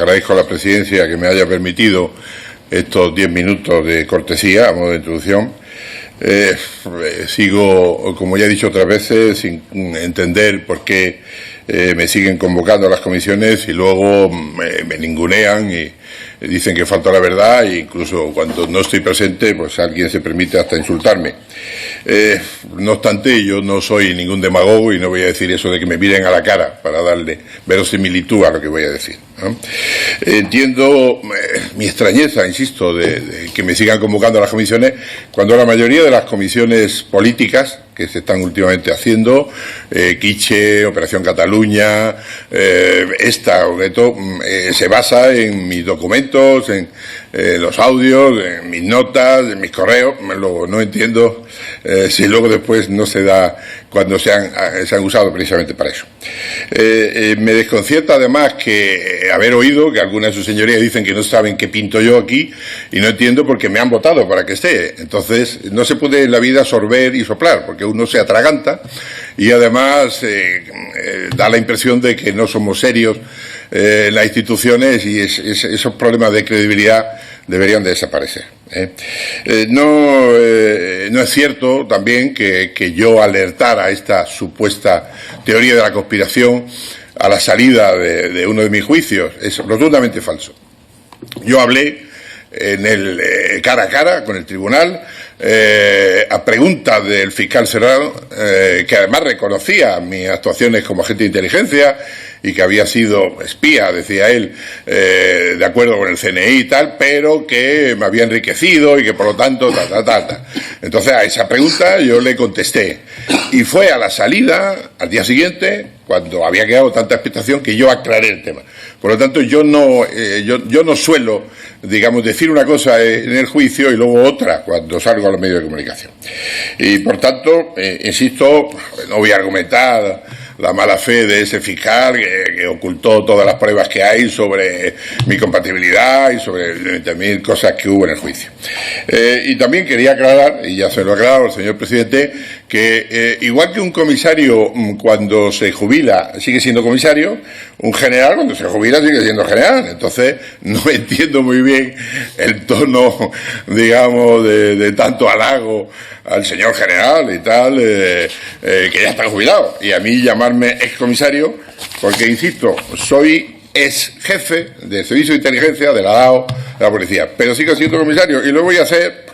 agradezco a la presidencia que me haya permitido estos 10 minutos de cortesía a modo de introducción. Sigo, como ya he dicho otras veces, sin entender por qué me siguen convocando a las comisiones y luego me ningunean y dicen que falta la verdad e incluso cuando no estoy presente pues alguien se permite hasta insultarme. No obstante, yo no soy ningún demagogo y no voy a decir eso de que me miren a la cara para darle verosimilitud a lo que voy a decir, ¿no? Entiendo mi extrañeza, insisto, de que me sigan convocando a las comisiones cuando la mayoría de las comisiones políticas que se están últimamente haciendo, Quiche, Operación Cataluña, esta, sobre todo, se basa en mis documentos, en los audios, en mis notas, en mis correos. Luego no entiendo si luego después no se da cuando se han usado precisamente para eso. Me desconcierta además que haber oído que algunas de sus señorías dicen que no saben qué pinto yo aquí y no entiendo porque me han votado para que esté. Entonces no se puede en la vida sorber y soplar porque uno se atraganta y además da la impresión de que no somos serios en las instituciones y esos problemas de credibilidad deberían de desaparecer. No es cierto también que yo alertara a esta supuesta teoría de la conspiración a la salida de uno de mis juicios. Es rotundamente falso. Yo hablé en el cara a cara con el tribunal a preguntas del fiscal Serrano, que además reconocía mis actuaciones como agente de inteligencia y que había sido espía, decía él, de acuerdo con el CNI y tal, pero que me había enriquecido y que por lo tanto Entonces a esa pregunta yo le contesté y fue a la salida al día siguiente cuando había quedado tanta expectación que yo aclaré el tema. Por lo tanto yo no suelo, digamos, decir una cosa en el juicio y luego otra cuando salgo a los medios de comunicación. Y por tanto, insisto, no voy a argumentar la mala fe de ese fiscal que ocultó todas las pruebas que hay sobre mi compatibilidad y sobre 20.000 cosas que hubo en el juicio. Y también quería aclarar, y ya se lo he aclarado al señor presidente, que igual que un comisario cuando se jubila sigue siendo comisario, un general cuando se jubila sigue siendo general. Entonces no entiendo muy bien el tono, digamos, de tanto halago al señor general y tal, que ya está jubilado, y a mí llamarme excomisario, porque insisto, soy ex jefe del servicio de inteligencia de la DAO, de la policía, pero sigo siendo comisario y lo voy a hacer,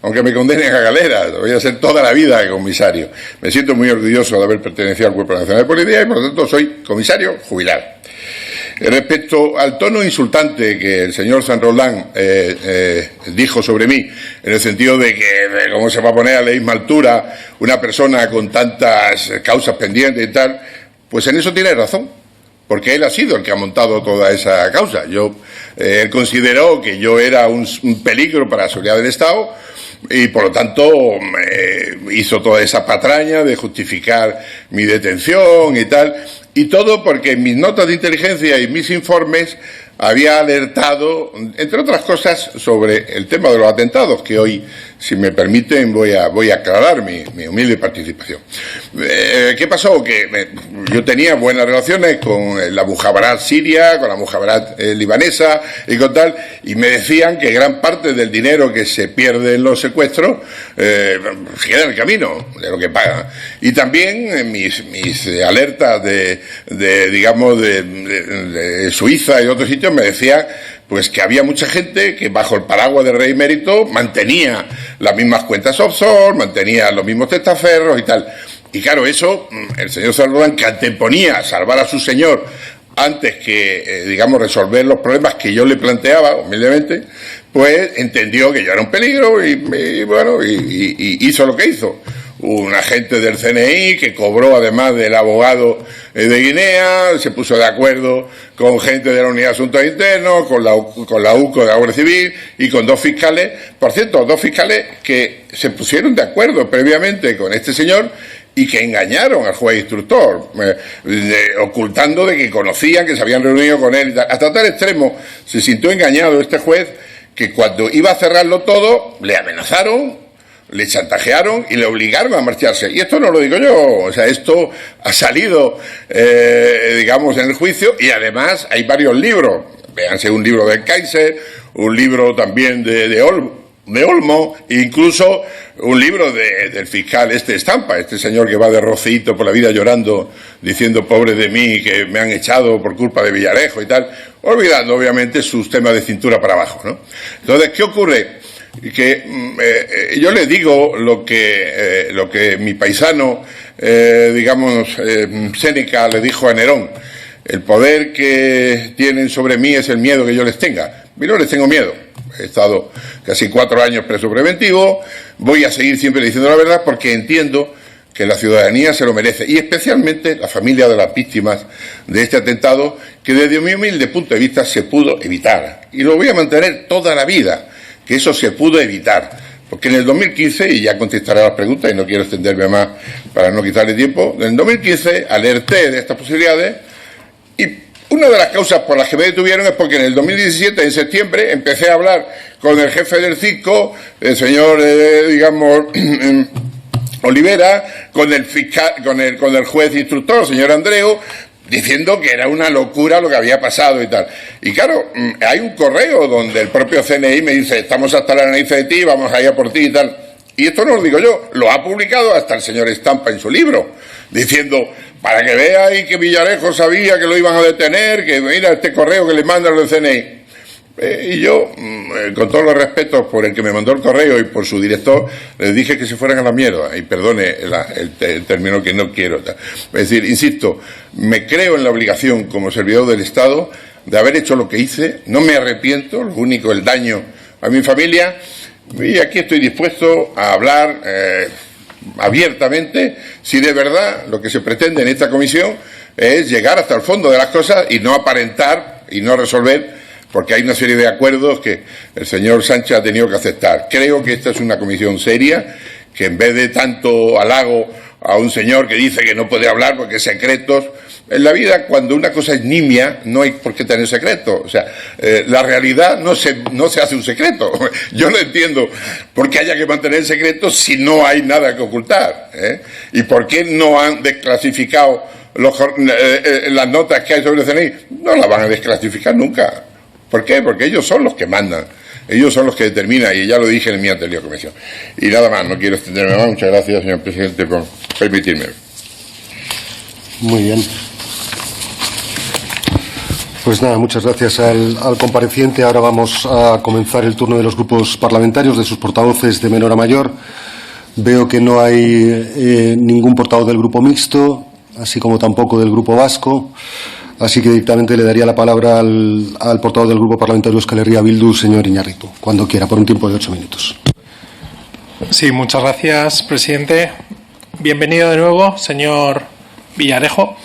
aunque me condenen a galera, lo voy a hacer toda la vida de comisario. Me siento muy orgulloso de haber pertenecido al Cuerpo Nacional de Policía y por lo tanto soy comisario jubilado. Respecto al tono insultante que el señor San Roldán dijo sobre mí, en el sentido de que cómo se va a poner a la misma altura una persona con tantas causas pendientes y tal, pues en eso tiene razón, porque él ha sido el que ha montado toda esa causa. Él consideró que yo era un peligro para la seguridad del Estado y por lo tanto hizo toda esa patraña de justificar mi detención y tal. Y todo porque en mis notas de inteligencia y mis informes había alertado, entre otras cosas, sobre el tema de los atentados, que hoy, si me permiten, voy a aclarar mi humilde participación. ¿Qué pasó? Que yo tenía buenas relaciones con la Mujabara siria, con la Mujabara libanesa y con tal, y me decían que gran parte del dinero que se pierde en los secuestros se queda en el camino de lo que pagan. Y también mis alertas digamos, de Suiza y otros sitios me decían pues que había mucha gente que bajo el paraguas del rey emérito mantenía las mismas cuentas offshore, mantenía los mismos testaferros y tal. Y claro, eso, el señor Salvador, que anteponía salvar a su señor antes que, digamos, resolver los problemas que yo le planteaba, humildemente, pues entendió que yo era un peligro y bueno, hizo lo que hizo. Un agente del CNI que cobró además del abogado de Guinea, se puso de acuerdo con gente de la Unidad de Asuntos Internos, con la UCO de la Guardia Civil y con dos fiscales, por cierto, dos fiscales que se pusieron de acuerdo previamente con este señor y que engañaron al juez instructor, ocultando de que conocían, que se habían reunido con él, hasta tal extremo se sintió engañado este juez que cuando iba a cerrarlo todo le amenazaron, le chantajearon y le obligaron a marcharse. Y esto no lo digo yo, o sea, esto ha salido, digamos, en el juicio y además hay varios libros. véanse un libro de Kaiser, un libro también de Olmo, incluso un libro del fiscal Estampa, este señor que va de rocito por la vida llorando, diciendo pobre de mí, que me han echado por culpa de Villarejo y tal, olvidando obviamente sus temas de cintura para abajo, ¿no? Entonces, ¿qué ocurre? Que yo le digo lo que mi paisano, Séneca le dijo a Nerón: el poder que tienen sobre mí es el miedo que yo les tenga. Yo no les tengo miedo. He estado casi 4 años preso preventivo, voy a seguir siempre diciendo la verdad porque entiendo que la ciudadanía se lo merece, y especialmente la familia de las víctimas de este atentado, que desde mi humilde punto de vista se pudo evitar. Y lo voy a mantener toda la vida, que eso se pudo evitar. Porque en el 2015, y ya contestaré a las preguntas y no quiero extenderme más para no quitarle tiempo, en el 2015 alerté de estas posibilidades, y una de las causas por las que me detuvieron es porque en el 2017, en septiembre, empecé a hablar con el jefe del circo, el señor, Olivera, con el fiscal, con el juez instructor, el señor Andreu, diciendo que era una locura lo que había pasado y tal. Y claro, hay un correo donde el propio CNI me dice: estamos hasta la nariz de ti, vamos a ir a por ti y tal. Y esto no lo digo yo, lo ha publicado hasta el señor Estampa en su libro, diciendo, para que veáis que Villarejo sabía que lo iban a detener, que mira este correo que le mandan los CNI. Y yo, con todos los respetos por el que me mandó el correo y por su director, les dije que se fueran a la mierda, y perdone el término que no quiero. Es decir, insisto, me creo en la obligación como servidor del Estado de haber hecho lo que hice, no me arrepiento, lo único, el daño a mi familia, y aquí estoy dispuesto a hablar abiertamente si de verdad lo que se pretende en esta comisión es llegar hasta el fondo de las cosas y no aparentar y no resolver, porque hay una serie de acuerdos que el señor Sánchez ha tenido que aceptar. Creo que esta es una comisión seria, que en vez de tanto halago a un señor que dice que no puede hablar porque secretos, en la vida, cuando una cosa es nimia, no hay por qué tener secretos. O sea, la realidad no se hace un secreto. Yo no entiendo por qué haya que mantener secretos si no hay nada que ocultar, ¿eh? ¿Y por qué no han desclasificado las notas que hay sobre el CNI? No las van a desclasificar nunca. ¿Por qué? Porque ellos son los que mandan. Ellos son los que determinan, y ya lo dije en mi anterior comisión. Y nada más, no quiero extenderme más. Muchas gracias, señor presidente, por permitirme. Muy bien. Pues nada, muchas gracias al compareciente. Ahora vamos a comenzar el turno de los grupos parlamentarios, de sus portavoces de menor a mayor. Veo que no hay ningún portavoz del Grupo Mixto, así como tampoco del Grupo Vasco. Así que directamente le daría la palabra al portavoz del Grupo Parlamentario Euskal Herria Bildu, señor Iñárritu, cuando quiera, por un tiempo de 8 minutos. Sí, muchas gracias, presidente. Bienvenido de nuevo, señor Villarejo.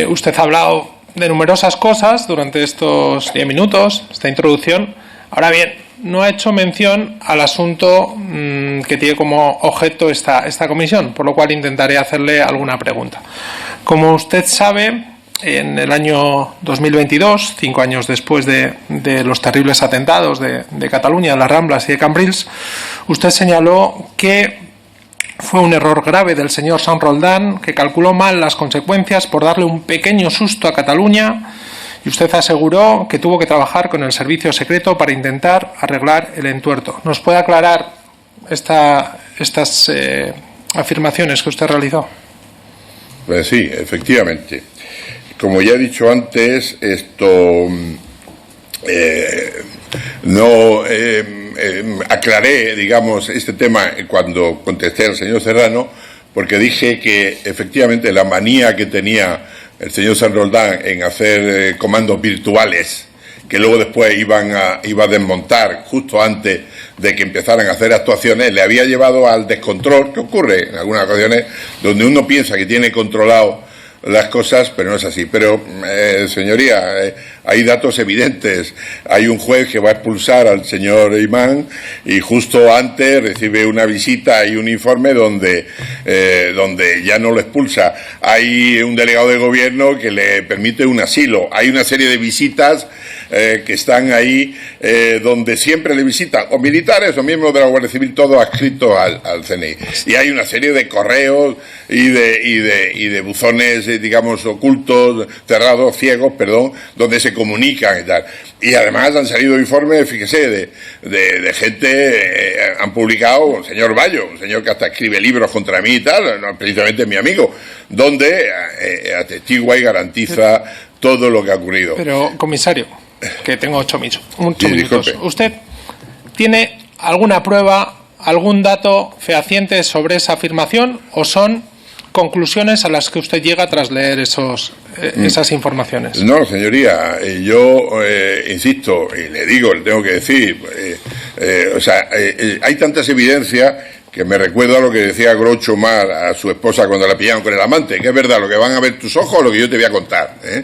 Usted ha hablado de numerosas cosas durante estos 10 minutos, esta introducción. Ahora bien, no ha hecho mención al asunto que tiene como objeto esta comisión, por lo cual intentaré hacerle alguna pregunta. Como usted sabe, en el año 2022, 5 años después de los terribles atentados de Cataluña, de las Ramblas y de Cambrils, usted señaló que fue un error grave del señor San Roldán, que calculó mal las consecuencias por darle un pequeño susto a Cataluña, y usted aseguró que tuvo que trabajar con el servicio secreto para intentar arreglar el entuerto. ¿Nos puede aclarar estas afirmaciones que usted realizó? Pues sí, efectivamente. Como ya he dicho antes, esto aclaré, digamos, este tema cuando contesté al señor Serrano, porque dije que efectivamente la manía que tenía el señor San Roldán en hacer comandos virtuales, que luego después iba a desmontar justo antes de que empezaran a hacer actuaciones, le había llevado al descontrol, que ocurre en algunas ocasiones, donde uno piensa que tiene controlado las cosas, pero no es así. Pero, señoría, hay datos evidentes. Hay un juez que va a expulsar al señor Imán y justo antes recibe una visita y un informe donde ya no lo expulsa. Hay un delegado de gobierno que le permite un asilo. Hay una serie de visitas que están ahí donde siempre le visitan o militares o miembros de la Guardia Civil, todo adscrito al CNI. Y hay una serie de correos y de buzones, digamos, ocultos, cerrados, ciegos, perdón, donde se se comunican y tal. Y además han salido informes, fíjese, de gente, han publicado un señor Bayo, un señor que hasta escribe libros contra mí y tal, no, precisamente mi amigo, donde atestigua y garantiza todo lo que ha ocurrido. Pero, comisario, que tengo 8 minutos. Disculpe. ¿Usted tiene alguna prueba, algún dato fehaciente sobre esa afirmación o son conclusiones a las que usted llega tras leer esas informaciones? No, señoría, yo insisto, y le digo, le tengo que decir, hay tantas evidencias que me recuerdo a lo que decía Groucho Marx a su esposa cuando la pillaron con el amante, que es verdad, lo que van a ver tus ojos o lo que yo te voy a contar, ¿eh?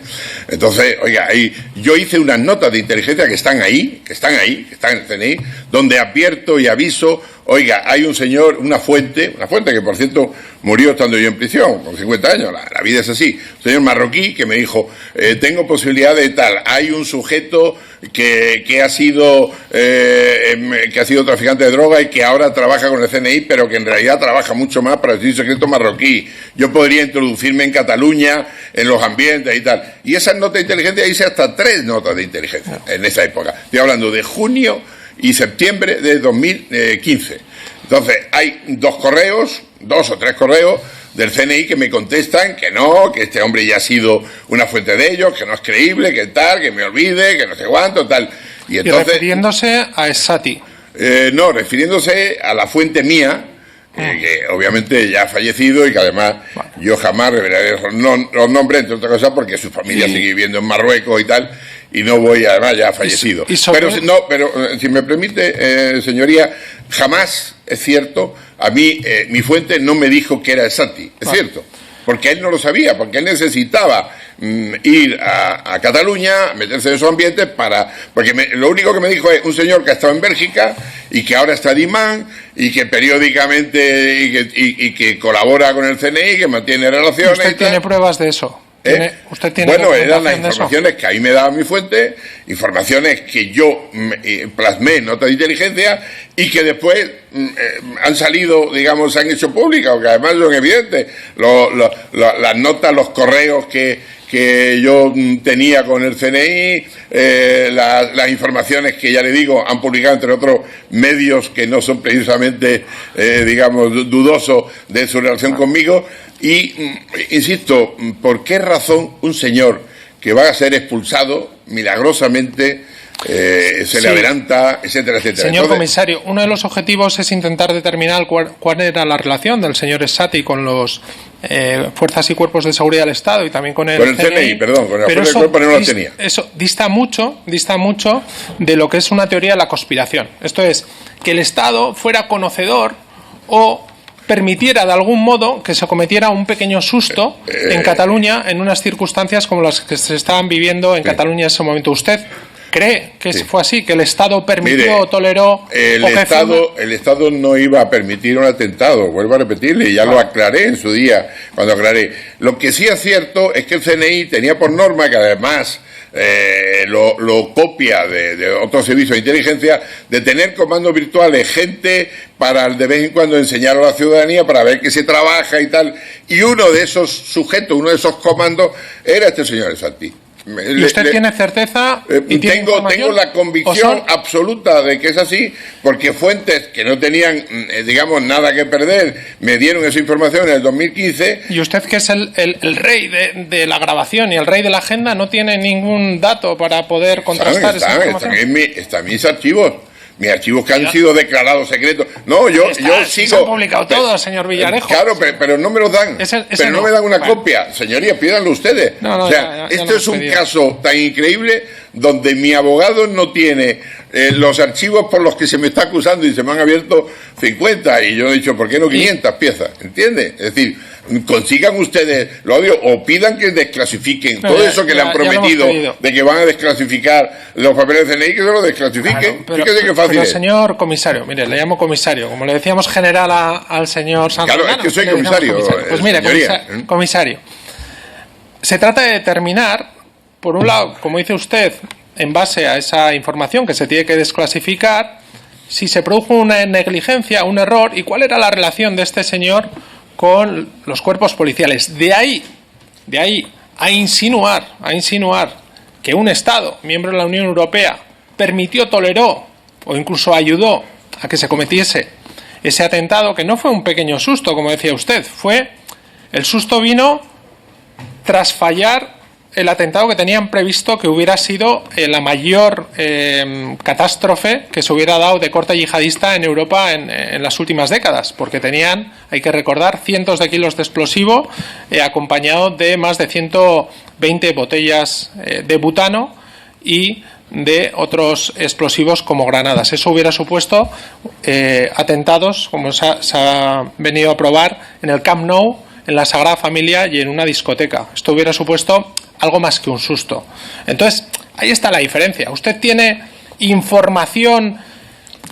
Entonces, oiga, yo hice unas notas de inteligencia que están en el CNI, donde advierto y aviso, oiga, hay un señor, una fuente que por cierto murió estando yo en prisión, con 50 años, la vida es así, un señor marroquí que me dijo, tengo posibilidad de tal, hay un sujeto que ha sido traficante de droga y que ahora trabaja con el CNI, pero que en realidad trabaja mucho más para el servicio secreto marroquí. Yo podría introducirme en Cataluña, en los ambientes y tal. Y esas notas de inteligencia, hice hasta 3 notas de inteligencia en esa época. Estoy hablando de junio y septiembre de 2015. Entonces, hay 2 o 3 correos del CNI que me contestan que no, que este hombre ya ha sido una fuente de ellos, que no es creíble, que tal, que me olvide, que no sé cuánto, tal. Y entonces, refiriéndose a Esati. No, refiriéndose a la fuente mía, que obviamente ya ha fallecido y que además yo jamás revelaré los nombres, entre otras cosas, porque su familia sigue viviendo en Marruecos y tal, y no voy, además ya ha fallecido. Pero si me permite, señoría, jamás, es cierto, a mí mi fuente no me dijo que era Esati, es cierto, porque él no lo sabía, porque él necesitaba ir a Cataluña, meterse en esos ambientes porque lo único que me dijo es un señor que ha estado en Bélgica y que ahora está de imán y que periódicamente y que colabora con el CNI, que mantiene relaciones. ¿Usted tiene pruebas de eso? ¿Usted tiene bueno, eran las informaciones que ahí me daba mi fuente, informaciones que yo plasmé en nota de inteligencia y que después han salido, digamos, se han hecho públicas, porque además son evidentes. Las notas, los correos que yo tenía con el CNI, las informaciones que, ya le digo, han publicado, entre otros, medios que no son precisamente, digamos, dudosos de su relación conmigo. Y, insisto, ¿por qué razón un señor que va a ser expulsado milagrosamente se le adelanta, etcétera, etcétera? Señor comisario, uno de los objetivos es intentar determinar cuál era la relación del señor Esati con los fuerzas y cuerpos de seguridad del Estado y también con el CNI, perdón, con el fuerza de cuerpo no lo tenía. Eso dista mucho de lo que es una teoría de la conspiración. Esto es, que el Estado fuera conocedor o permitiera de algún modo que se cometiera un pequeño susto en Cataluña en unas circunstancias como las que se estaban viviendo en Cataluña en ese momento. ¿Usted cree que fue así, que el Estado permitió o toleró? El Estado no iba a permitir un atentado, vuelvo a repetirle, y ya lo aclaré en su día, cuando aclaré. Lo que sí es cierto es que el CNI tenía por norma, que además lo copia de otros servicios de inteligencia, de tener comandos virtuales, gente para de vez en cuando enseñar a la ciudadanía para ver que se trabaja y tal, y uno de esos sujetos, uno de esos comandos era este señor Esati. ¿Y usted tiene certeza? Tengo la convicción absoluta de que es así, porque fuentes que no tenían, digamos, nada que perder, me dieron esa información en el 2015. ¿Y usted, que es el rey de la grabación y el rey de la agenda, no tiene ningún dato para poder contrastar esa información? Están mis archivos. Mis archivos que han sido declarados secretos. No, yo sigo. Se han publicado todos, señor Villarejo. Claro, pero no me los dan. Pero no me dan una copia. Señoría, pídanlo ustedes. Esto es un caso tan increíble donde mi abogado no tiene los archivos por los que se me está acusando y se me han abierto 50. Y yo he dicho, ¿por qué no 500 piezas? ¿Entiende? Es decir, consigan ustedes lo audio o pidan que desclasifiquen todo eso que le han prometido de que van a desclasificar los papeles de CNI, que se lo desclasifiquen. Claro, fíjese qué fácil es. Señor comisario, mire, le llamo comisario, como le decíamos general al señor Santos. Claro, es que soy comisario. Pues mire, comisario, se trata de determinar, por un lado, como dice usted, en base a esa información que se tiene que desclasificar, si se produjo una negligencia, un error, y cuál era la relación de este señor con los cuerpos policiales. De ahí a insinuar que un Estado, miembro de la Unión Europea, permitió, toleró o incluso ayudó a que se cometiese ese atentado, que no fue un pequeño susto, como decía usted, el susto vino tras fallar el atentado que tenían previsto, que hubiera sido la mayor catástrofe que se hubiera dado de corte yihadista en Europa en las últimas décadas, porque tenían, hay que recordar, cientos de kilos de explosivo acompañado de más de 120 botellas de butano y de otros explosivos como granadas. Eso hubiera supuesto atentados, como se ha venido a probar en el Camp Nou, en la Sagrada Familia y en una discoteca. Esto hubiera supuesto algo más que un susto. Entonces, ahí está la diferencia. ¿Usted tiene información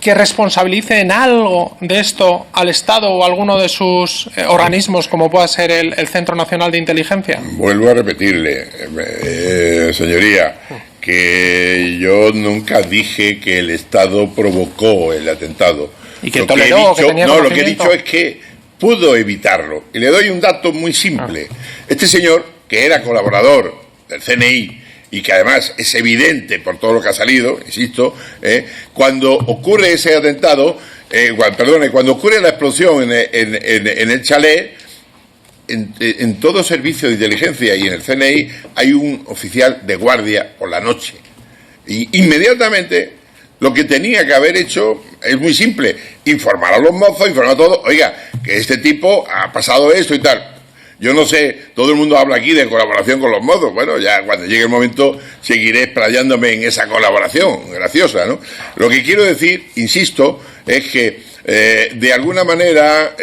que responsabilice en algo de esto al Estado o a alguno de sus organismos, como pueda ser el Centro Nacional de Inteligencia? Vuelvo a repetirle, señoría, que yo nunca dije que el Estado provocó el atentado. Y que toleró, que tenía lo que he dicho es que pudo evitarlo. Y le doy un dato muy simple. Este señor, que era colaborador del CNI y que además es evidente por todo lo que ha salido, insisto, cuando ocurre ese atentado, cuando ocurre la explosión en el chalet, en todo servicio de inteligencia y en el CNI hay un oficial de guardia por la noche. Y inmediatamente lo que tenía que haber hecho es muy simple: informar a los mozos, informar a todos, oiga, que este tipo ha pasado esto y tal. Yo no sé, todo el mundo habla aquí de colaboración con los mozos. Bueno, ya cuando llegue el momento seguiré explayándome en esa colaboración graciosa, ¿no? Lo que quiero decir, insisto, es que de alguna manera,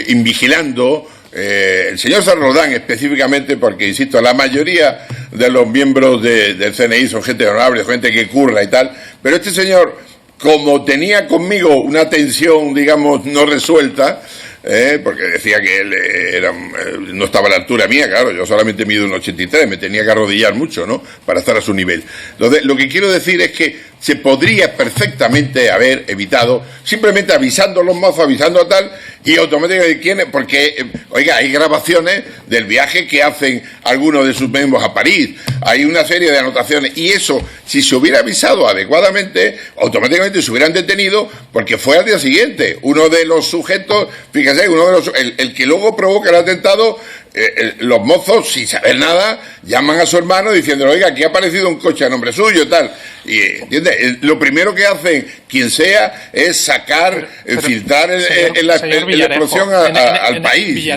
invigilando, el señor San Roldán específicamente, porque, insisto, la mayoría de los miembros del CNI son gente honorable, gente que curra y tal, pero este señor, como tenía conmigo una tensión, digamos, no resuelta, porque decía que él no estaba a la altura mía, claro, yo solamente mido 1,83, me tenía que arrodillar mucho, ¿no?, para estar a su nivel. Entonces, lo que quiero decir es que se podría perfectamente haber evitado, simplemente avisando a los mozos, avisando a tal, y automáticamente, porque, oiga, hay grabaciones del viaje que hacen algunos de sus miembros a París, hay una serie de anotaciones, y eso, si se hubiera avisado adecuadamente, automáticamente se hubieran detenido, porque fue al día siguiente. Uno de los sujetos, fíjese, el que luego provoca el atentado, los mozos, sin saber nada, llaman a su hermano diciendo, oiga, aquí ha aparecido un coche a nombre suyo, tal. Y, ¿entiendes? Lo primero que hacen, quien sea, es sacar, filtrar la explosión al país.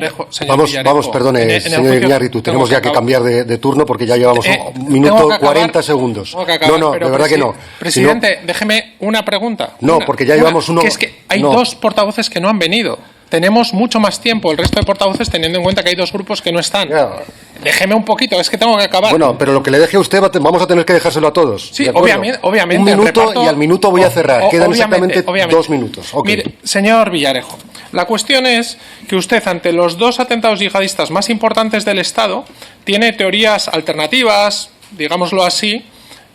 Vamos, perdone, señor Iñárritu, tenemos ya que cambiar de turno porque ya llevamos un minuto 40 segundos. No, de verdad que no. Presidente, déjeme una pregunta. No, porque ya llevamos uno... Que es que hay dos portavoces que no han venido. Tenemos mucho más tiempo, el resto de portavoces, teniendo en cuenta que hay dos grupos que no están. Déjeme un poquito, es que tengo que acabar. Bueno, pero lo que le deje a usted vamos a tener que dejárselo a todos. Sí, obviamente. Un minuto y al minuto voy a cerrar. Quedan exactamente 2 minutos. Okay. Mire, señor Villarejo, la cuestión es que usted, ante los dos atentados yihadistas más importantes del Estado, tiene teorías alternativas, digámoslo así,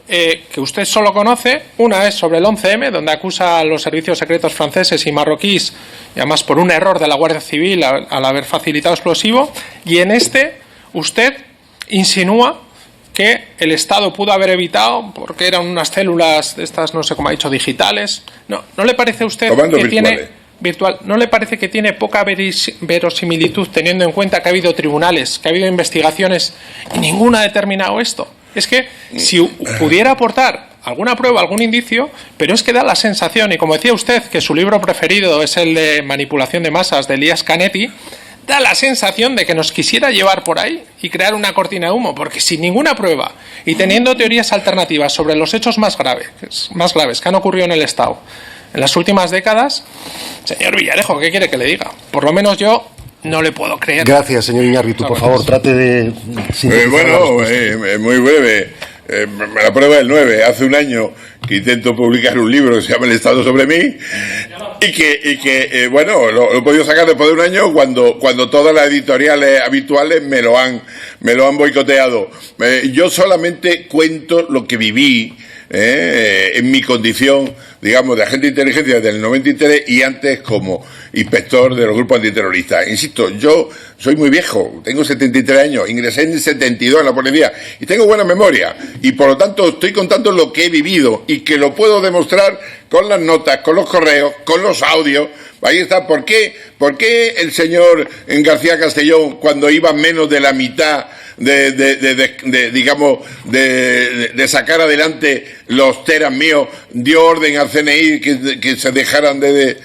que usted solo conoce. Una es sobre el 11M, donde acusa a los servicios secretos franceses y marroquíes, y además por un error de la Guardia Civil al haber facilitado explosivo, y en usted insinúa que el Estado pudo haber evitado porque eran unas células de estas, no sé cómo ha dicho, digitales. ¿No le parece a usted que tiene virtual? ¿No le parece que tiene poca verosimilitud, teniendo en cuenta que ha habido tribunales, que ha habido investigaciones y ninguna ha determinado esto? Es que si pudiera aportar alguna prueba, algún indicio, pero es que da la sensación, y como decía usted, que su libro preferido es el de Manipulación de Masas, de Elias Canetti, da la sensación de que nos quisiera llevar por ahí y crear una cortina de humo, porque sin ninguna prueba y teniendo teorías alternativas sobre los hechos más graves que han ocurrido en el Estado en las últimas décadas, señor Villarejo, ¿qué quiere que le diga? Por lo menos yo no le puedo creer. Gracias, señor Iñárritu. Por favor, trate de... muy breve. La prueba del 9. Hace un año que intento publicar un libro que se llama El Estado sobre mí y que lo he podido sacar después de un año cuando todas las editoriales habituales me lo han boicoteado. Yo solamente cuento lo que viví, en mi condición, digamos, de agente de inteligencia desde el 93 y antes como inspector de los grupos antiterroristas. Insisto, yo soy muy viejo, tengo 73 años, ingresé en el 72 en la policía y tengo buena memoria y por lo tanto estoy contando lo que he vivido y que lo puedo demostrar con las notas, con los correos, con los audios. Ahí está. ¿Por qué el señor García Castellón, cuando iba menos de la mitad digamos, de sacar adelante los teras míos, dio orden al CNI que se dejaran de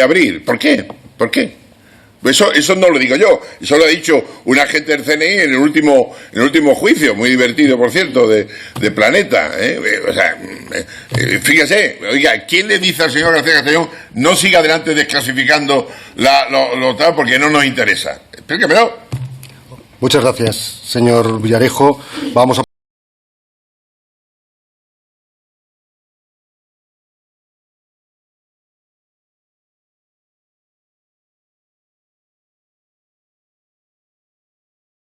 abrir? ¿Por qué? ¿Por qué? Eso no lo digo yo, eso lo ha dicho un agente del CNI en el último juicio, muy divertido, por cierto, de Planeta. O sea, fíjese, oiga, ¿quién le dice al señor García Castellón no siga adelante desclasificando los tal porque no nos interesa? Explíquemelo. Muchas gracias, señor Villarejo. Vamos a